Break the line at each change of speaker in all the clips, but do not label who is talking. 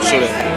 carcere.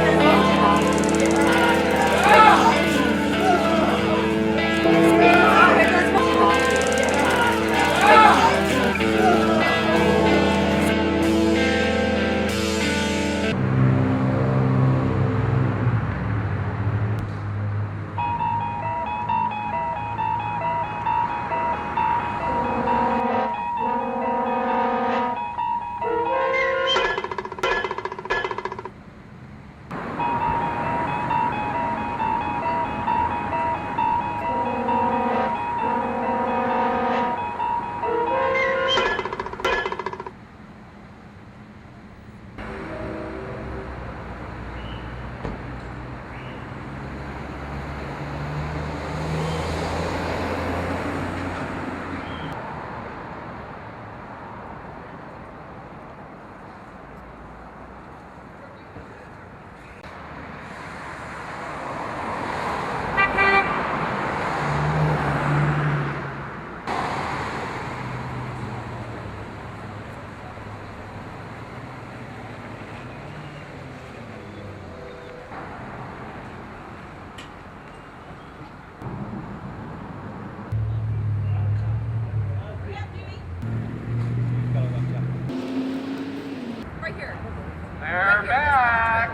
They're back!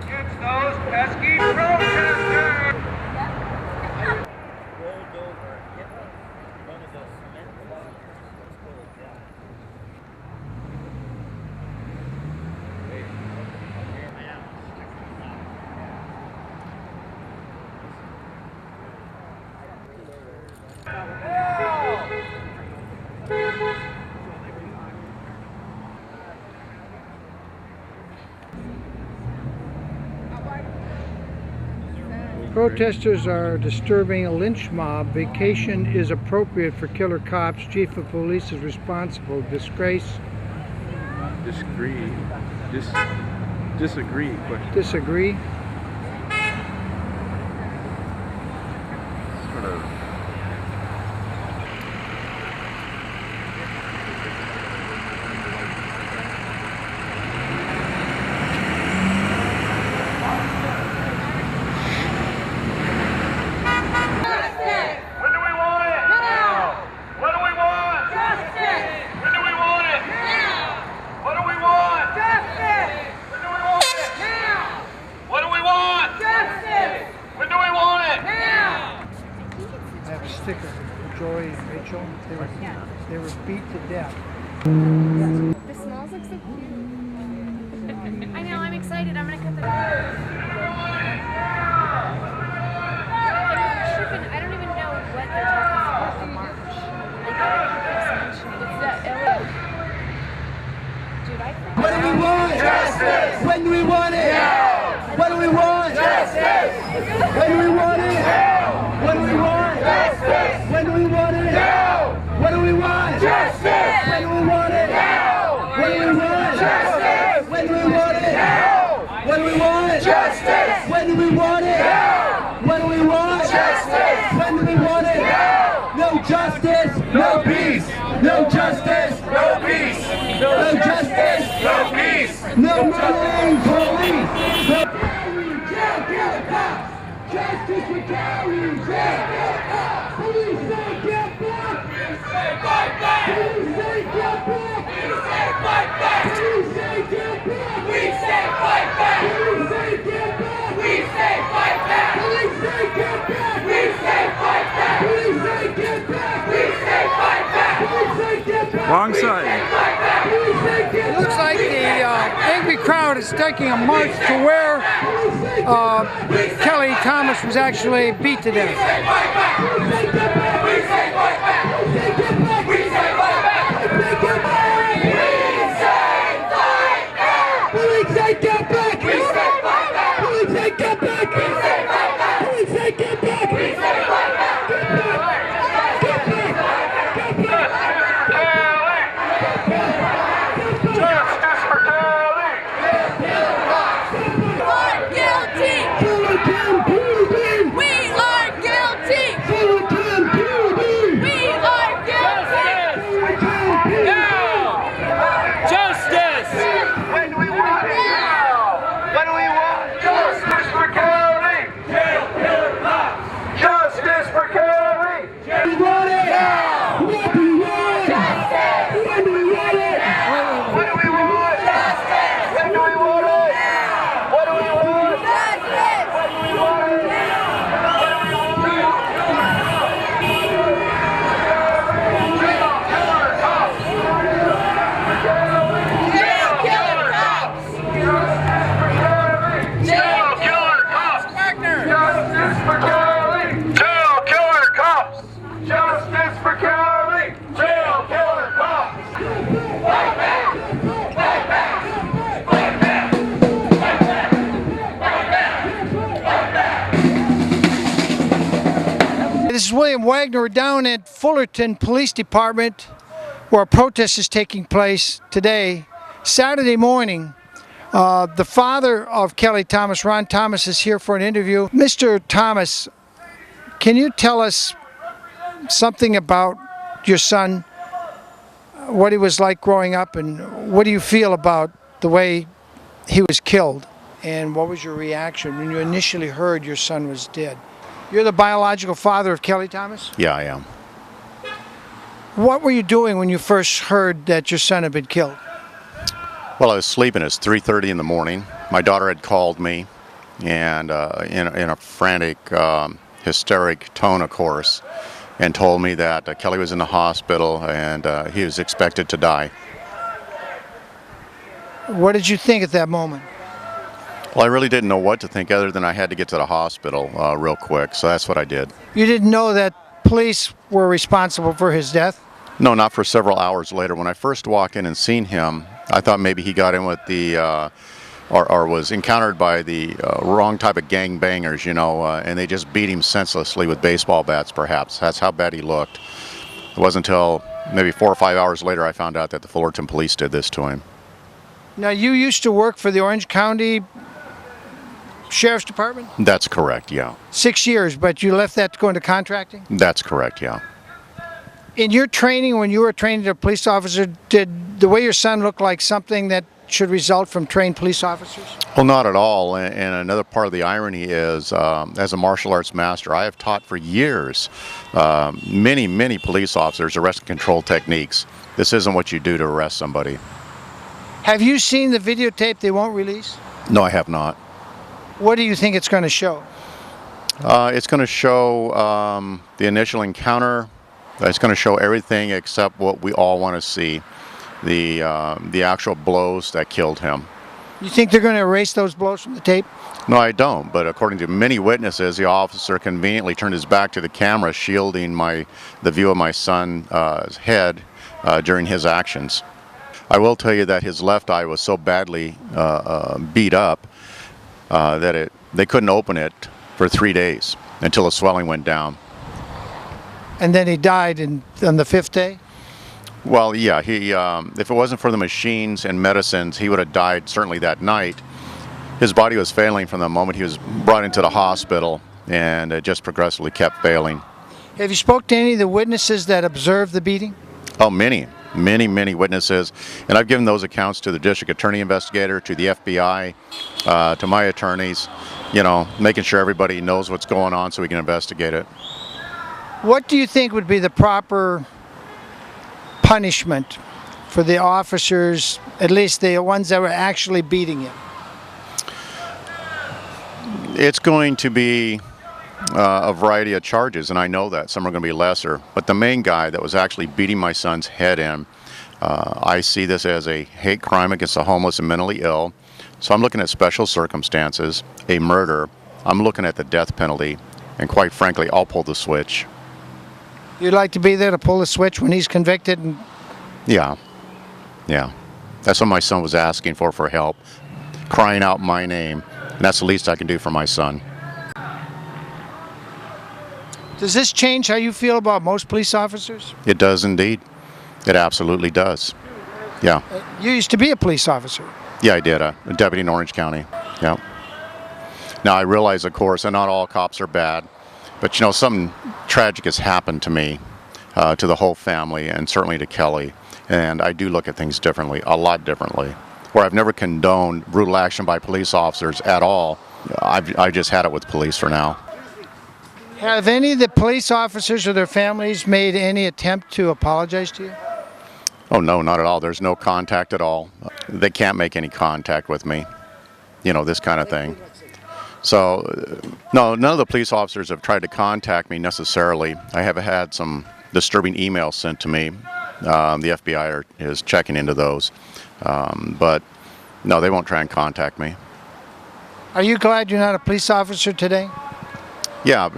It's those pesky protesters!
Rolled over, hit one of those cement blocks. Let's pull it down.
Protesters are disturbing a lynch mob. Vacation is appropriate for killer cops. Chief of police is responsible. Disgrace.
Disagree. Question.
Disagree.
Sort of.
Sticker for Joy and Rachel. They were beat to death.
The smalls look so cute. I know, I'm excited. I'm gonna cut the. I don't even know what they're talking about. A march. It's that Dude,
What do we want? Justice! When do we want it? Now! What do we want? Justice! When do we want it? Now! What do we want? Justice! When do we want it? Now! What do we want? Justice! When do we want it? Now! What do we want? Justice! When do we want it? Now! What do we want? Justice! When do we want it? Now! What do we want? Justice! When do we want it? Now! No justice, no peace! No justice, no peace! No justice, no peace! No murdering police! No jail, kill the cops! Justice for cowards! Jail, kill the cops! Police say get back! Police say fight back! Police say get back! Police say fight back! Police say get back! We say fight back! Police say get back! We say fight back! Police say get back! We say fight back! Police say get back! We say fight back! Police say get back!
Wrong side.
It looks like the angry crowd is taking a march to where Kelly Thomas was actually beat to death. William Wagener. We're down at Fullerton Police Department where a protest is taking place today, Saturday morning. The father of Kelly Thomas, Ron Thomas, is here for an interview. Mr. Thomas, can you tell us something about your son, what he was like growing up, and what do you feel about the way he was killed? And what was your reaction when you initially heard your son was dead? You're the biological father of Kelly Thomas?
Yeah, I am.
What were you doing when you first heard that your son had been killed?
Well, I was sleeping. It's 3:30 in the morning. My daughter had called me, and in a frantic, hysteric tone, of course, and told me that Kelly was in the hospital and he was expected to die.
What did you think at that moment?
Well, I really didn't know what to think other than I had to get to the hospital real quick, so that's what I did.
You didn't know that police were responsible for his death?
No, not for several hours later. When I first walked in and seen him, I thought maybe he got in with the, or was encountered by the wrong type of gangbangers, you know, and they just beat him senselessly with baseball bats, perhaps. That's how bad he looked. It wasn't until maybe 4 or 5 hours later I found out that the Fullerton police did this to him.
Now, you used to work for the Orange County Sheriff's Department?
That's correct, yeah.
6 years, but you left that to go into contracting?
That's correct, yeah.
In your training, when you were trained as a police officer, did the way your son look like something that should result from trained police officers?
Well, not at all. And another part of the irony is, as a martial arts master, I have taught for years many police officers arrest and control techniques. This isn't what you do to arrest somebody.
Have you seen the videotape they won't release?
No, I have not.
What do you think it's going to show?
It's going to show the initial encounter. It's going to show everything except what we all want to see, the actual blows that killed him.
You think they're going to erase those blows from the tape?
No, I don't. But according to many witnesses, the officer conveniently turned his back to the camera, shielding the view of my son's head during his actions. I will tell you that his left eye was so badly beat up that they couldn't open it for 3 days until the swelling went down.
And then he died on the 5th day?
Well, yeah, if it wasn't for the machines and medicines, he would have died certainly that night. His body was failing from the moment he was brought into the hospital, and it just progressively kept failing.
Have you spoke to any of the witnesses that observed the beating?
Oh, many witnesses, and I've given those accounts to the district attorney investigator, to the FBI, to my attorneys, you know, making sure everybody knows what's going on so we can investigate it.
What do you think would be the proper punishment for the officers, at least the ones that were actually beating him?
It's going to be a variety of charges, and I know that some are going to be lesser, but the main guy that was actually beating my son's head in, I see this as a hate crime against the homeless and mentally ill. So I'm looking at special circumstances, a murder. I'm looking at the death penalty, and quite frankly, I'll pull the switch.
You'd like to be there to pull the switch when he's convicted?
Yeah. That's what my son was asking for help, crying out my name, and that's the least I can do for my son.
Does this change how you feel about most police officers?
It does indeed. It absolutely does. Yeah.
You used to be a police officer.
Yeah, I did. A deputy in Orange County. Yeah. Now I realize, of course, that not all cops are bad, but you know, something tragic has happened to me, to the whole family, and certainly to Kelly. And I do look at things differently, a lot differently. Where I've never condoned brutal action by police officers at all. I just had it with police for now.
Have any of the police officers or their families made any attempt to apologize to you?
Oh, no, not at all. There's no contact at all. They can't make any contact with me, you know, this kind of thing. So, no, none of the police officers have tried to contact me necessarily. I have had some disturbing emails sent to me. The FBI is checking into those. But, no, they won't try and contact me.
Are you glad you're not a police officer today?
Yeah,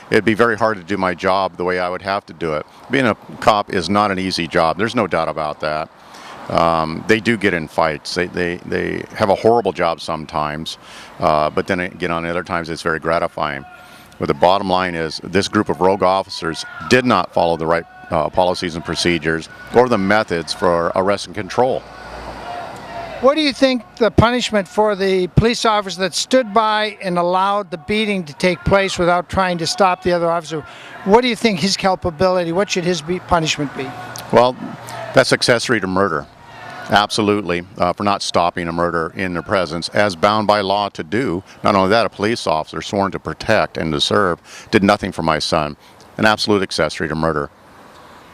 it'd be very hard to do my job the way I would have to do it. Being a cop is not an easy job. There's no doubt about that. They do get in fights. They have a horrible job sometimes, but then again, on other times it's very gratifying. But the bottom line is this group of rogue officers did not follow the right policies and procedures or the methods for arrest and control.
What do you think the punishment for the police officer that stood by and allowed the beating to take place without trying to stop the other officer? What do you think his culpability, what should his punishment be?
Well, that's accessory to murder. Absolutely, for not stopping a murder in their presence, as bound by law to do. Not only that, a police officer sworn to protect and to serve did nothing for my son. An absolute accessory to murder.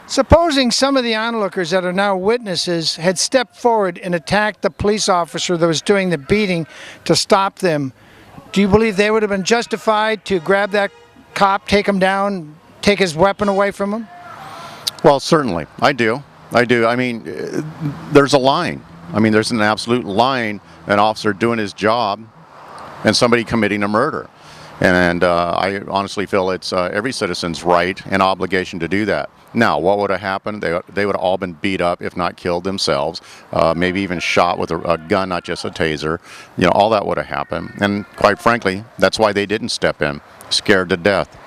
Supposing some of the onlookers that are now witnesses had stepped forward and attacked the police officer that was doing the beating to stop them, do you believe they would have been justified to grab that cop, take him down, take his weapon away from him?
Well, certainly, I do. I mean, there's a line. I mean, there's an absolute line, an officer doing his job and somebody committing a murder. And I honestly feel it's every citizen's right and obligation to do that. Now, what would have happened? They would have all been beat up, if not killed themselves, maybe even shot with a gun, not just a taser. You know, all that would have happened. And quite frankly, that's why they didn't step in, scared to death.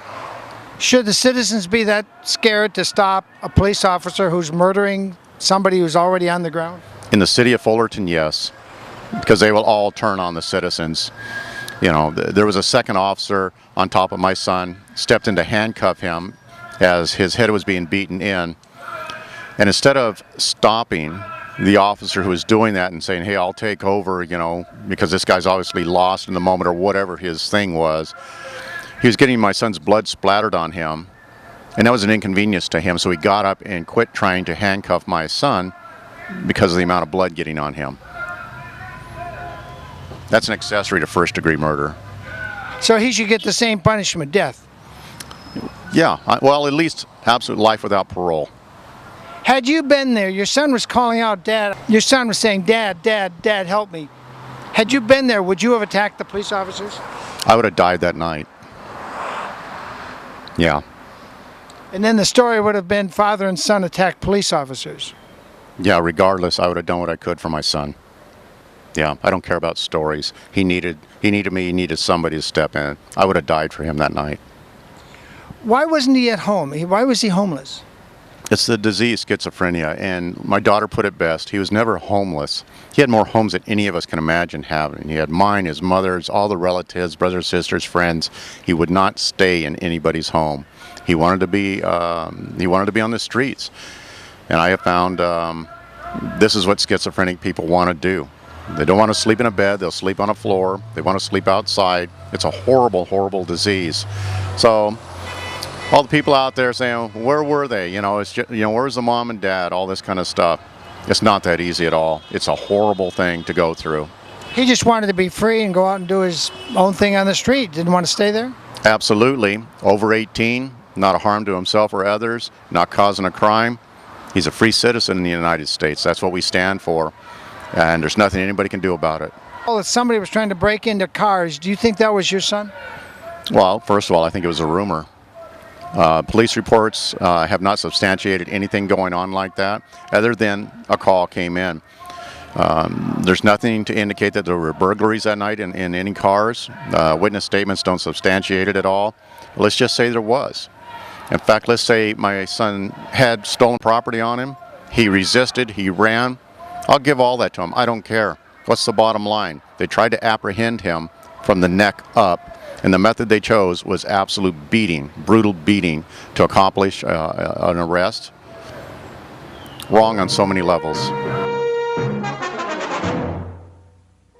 Should the citizens be that scared to stop a police officer who's murdering somebody who's already on the ground?
In the city of Fullerton, yes, because they will all turn on the citizens. You know, there was a second officer on top of my son, stepped in to handcuff him as his head was being beaten in. And instead of stopping the officer who was doing that and saying, hey, I'll take over, you know, because this guy's obviously lost in the moment or whatever his thing was, he was getting my son's blood splattered on him, and that was an inconvenience to him, so he got up and quit trying to handcuff my son because of the amount of blood getting on him. That's an accessory to first-degree murder.
So he should get the same punishment, death?
Yeah, well, at least absolute life without parole.
Had you been there, your son was calling out, Dad. Your son was saying, Dad, Dad, Dad, help me. Had you been there, would you have attacked the police officers?
I would have died that night. Yeah.
And then the story would have been father and son attacked police officers.
Yeah, regardless, I would have done what I could for my son. Yeah, I don't care about stories. He needed me, he needed somebody to step in. I would have died for him that night.
Why wasn't he at home? Why was he homeless?
It's the disease schizophrenia, and my daughter put it best. He was never homeless. He had more homes than any of us can imagine having. He had mine, his mother's, all the relatives, brothers, sisters, friends. He would not stay in anybody's home. He wanted to be on the streets. And I have found this is what schizophrenic people want to do. They don't want to sleep in a bed. They'll sleep on a floor. They want to sleep outside. It's a horrible, horrible disease. So all the people out there saying, where were they? You know, it's just, you know, where's the mom and dad? All this kind of stuff. It's not that easy at all. It's a horrible thing to go through.
He just wanted to be free and go out and do his own thing on the street. Didn't want to stay there?
Absolutely. Over 18, not a harm to himself or others, not causing a crime. He's a free citizen in the United States. That's what we stand for. And there's nothing anybody can do about it.
Well, if somebody was trying to break into cars, do you think that was your son?
Well, first of all, I think it was a rumor. Police reports have not substantiated anything going on like that, other than a call came in. There's nothing to indicate that there were burglaries that night in any cars. Witness statements don't substantiate it at all. Let's just say there was. In fact, let's say my son had stolen property on him. He resisted, he ran. I'll give all that to him. I don't care. What's the bottom line? They tried to apprehend him from the neck up, and the method they chose was absolute beating, brutal beating to accomplish an arrest. Wrong on so many levels.